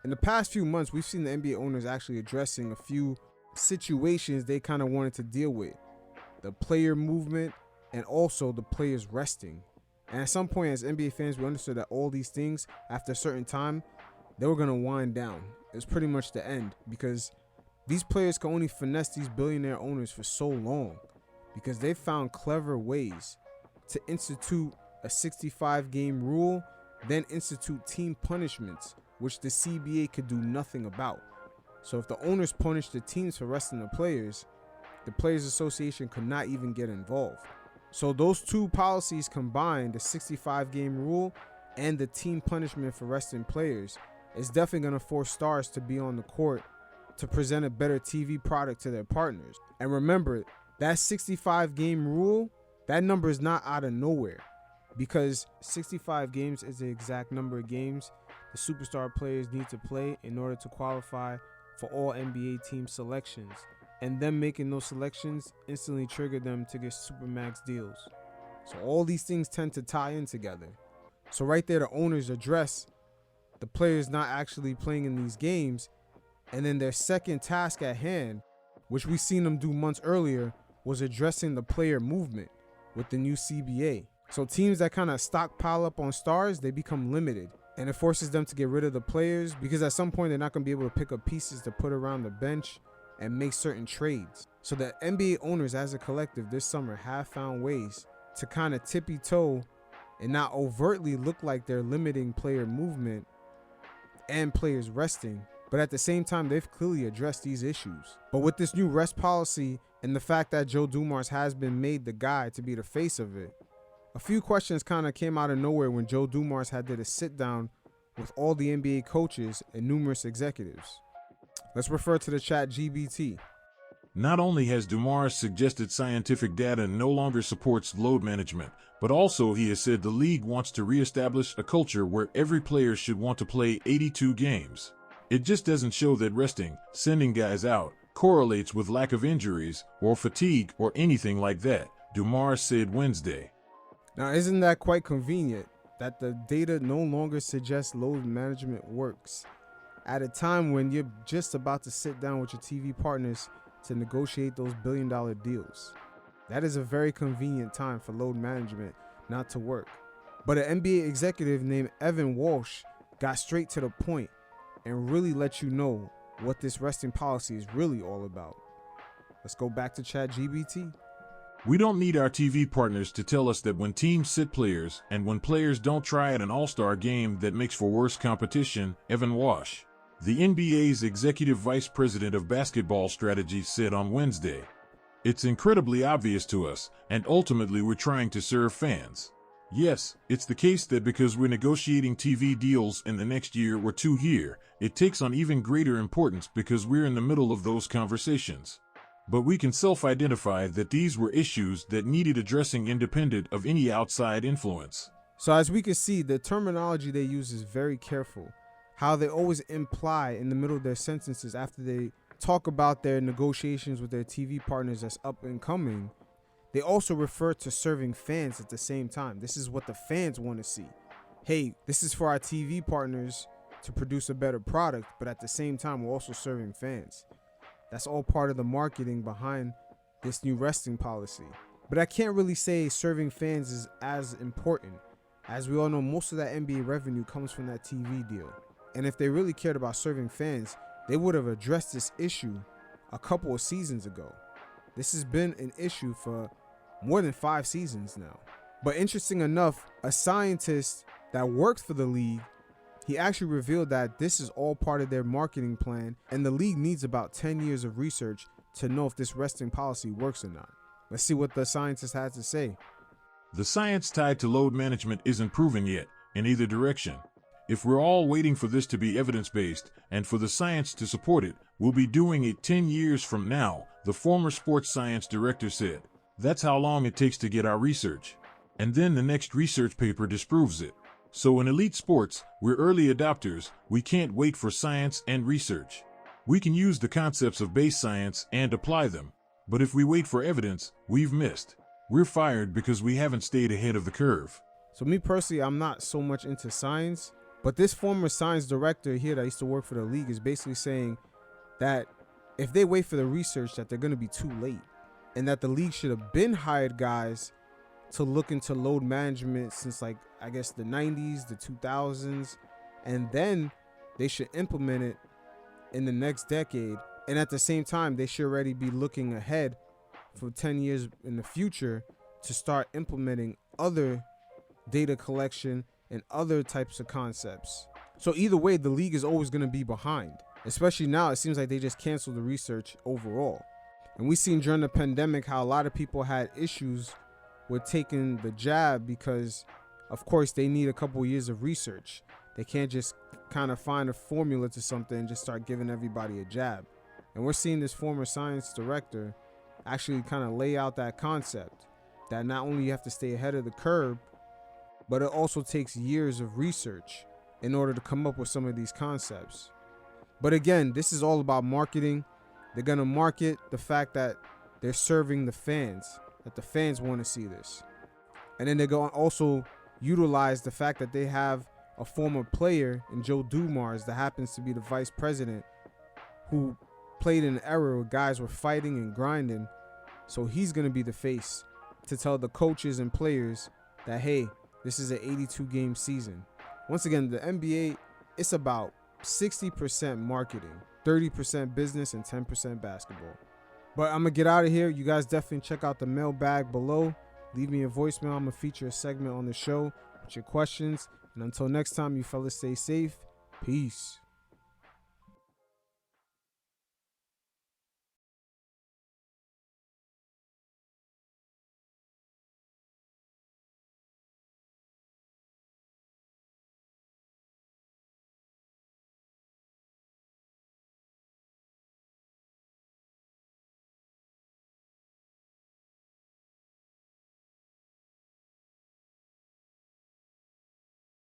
In the past few months, we've seen the NBA owners actually addressing a few situations they kind of wanted to deal with. The player movement and also the players resting. And at some point as NBA fans, we understood that all these things, after a certain time, they were going to wind down. It was pretty much the end because these players can only finesse these billionaire owners for so long because they found clever ways to institute a 65-game rule, then institute team punishments, which the CBA could do nothing about. So if the owners punished the teams for resting the Players Association could not even get involved. So those two policies combined, the 65-game rule and the team punishment for resting players, is definitely going to force stars to be on the court to present a better TV product to their partners. And remember, that 65-game rule, that number is not out of nowhere because 65 games is the exact number of games the superstar players need to play in order to qualify for all NBA team selections. And them making those selections instantly triggered them to get Supermax deals. So all these things tend to tie in together. So right there, the owners address the players not actually playing in these games. And then their second task at hand, which we've seen them do months earlier, was addressing the player movement with the new CBA. So teams that kind of stockpile up on stars, they become limited. And it forces them to get rid of the players because at some point they're not going to be able to pick up pieces to put around the bench and make certain trades. So the NBA owners as a collective this summer have found ways to kind of tippy toe and not overtly look like they're limiting player movement and players resting, but at the same time they've clearly addressed these issues. But with this new rest policy and the fact that Joe Dumars has been made the guy to be the face of it, a few questions kind of came out of nowhere when Joe Dumars did a sit down with all the NBA coaches and numerous executives. Let's refer to the chat GBT. Not only has Dumars suggested scientific data no longer supports load management, but also he has said the league wants to reestablish a culture where every player should want to play 82 games. It just doesn't show that resting, sending guys out, correlates with lack of injuries or fatigue or anything like that, Dumars said Wednesday. Now, isn't that quite convenient that the data no longer suggests load management works at a time when you're just about to sit down with your TV partners to negotiate those billion-dollar deals? That is a very convenient time for load management not to work. But an NBA executive named Evan Walsh got straight to the point and really let you know what this resting policy is really all about. Let's go back to ChatGPT. We don't need our TV partners to tell us that when teams sit players and when players don't try at an all-star game that makes for worse competition, Evan Walsh, the NBA's executive vice president of basketball strategy, said on Wednesday. It's incredibly obvious to us, and ultimately we're trying to serve fans. Yes, it's the case that because we're negotiating TV deals in the next year or two here, it takes on even greater importance because we're in the middle of those conversations. But we can self-identify that these were issues that needed addressing independent of any outside influence. So as we can see, the terminology they use is very careful. How they always imply in the middle of their sentences after they talk about their negotiations with their TV partners that's up and coming, they also refer to serving fans at the same time. This is what the fans want to see. Hey, this is for our TV partners to produce a better product, but at the same time, we're also serving fans. That's all part of the marketing behind this new resting policy. But I can't really say serving fans is as important. As we all know, most of that NBA revenue comes from that TV deal. And if they really cared about serving fans, they would have addressed this issue a couple of seasons ago. This has been an issue for more than 5 seasons now. But interesting enough, a scientist that worked for the league, he actually revealed that this is all part of their marketing plan, and the league needs about 10 years of research to know if this resting policy works or not. Let's see what the scientist had to say. The science tied to load management isn't proven yet, in either direction. If we're all waiting for this to be evidence-based and for the science to support it, we'll be doing it 10 years from now, the former sports science director said. That's how long it takes to get our research. And then the next research paper disproves it. So in elite sports, we're early adopters. We can't wait for science and research. We can use the concepts of base science and apply them. But if we wait for evidence, we've missed. We're fired because we haven't stayed ahead of the curve. So me personally, I'm not so much into science, But this former science director here that used to work for the league is basically saying that if they wait for the research, that they're going to be too late, and that the league should have been hired guys to look into load management since, like, I guess the 90s, the 2000s, and then they should implement it in the next decade. And at the same time, they should already be looking ahead for 10 years in the future to start implementing other data collection and other types of concepts. So either way, the league is always going to be behind, especially now. It seems like they just canceled the research overall. And we've seen during the pandemic how a lot of people had issues with taking the jab because, of course, they need a couple years of research. They can't just kind of find a formula to something and just start giving everybody a jab. And we're seeing this former science director actually kind of lay out that concept that not only you have to stay ahead of the curve, but it also takes years of research in order to come up with some of these concepts. But again, this is all about marketing. They're going to market the fact that they're serving the fans, that the fans want to see this. And then they're going to also utilize the fact that they have a former player in Joe Dumars that happens to be the vice president, who played in an era where guys were fighting and grinding. So he's going to be the face to tell the coaches and players that, hey, this is an 82 game season. Once again, the NBA, it's about 60% marketing, 30% business, and 10% basketball. But I'm going to get out of here. You guys definitely check out the mailbag below. Leave me a voicemail. I'm going to feature a segment on the show with your questions. And until next time, you fellas stay safe. Peace.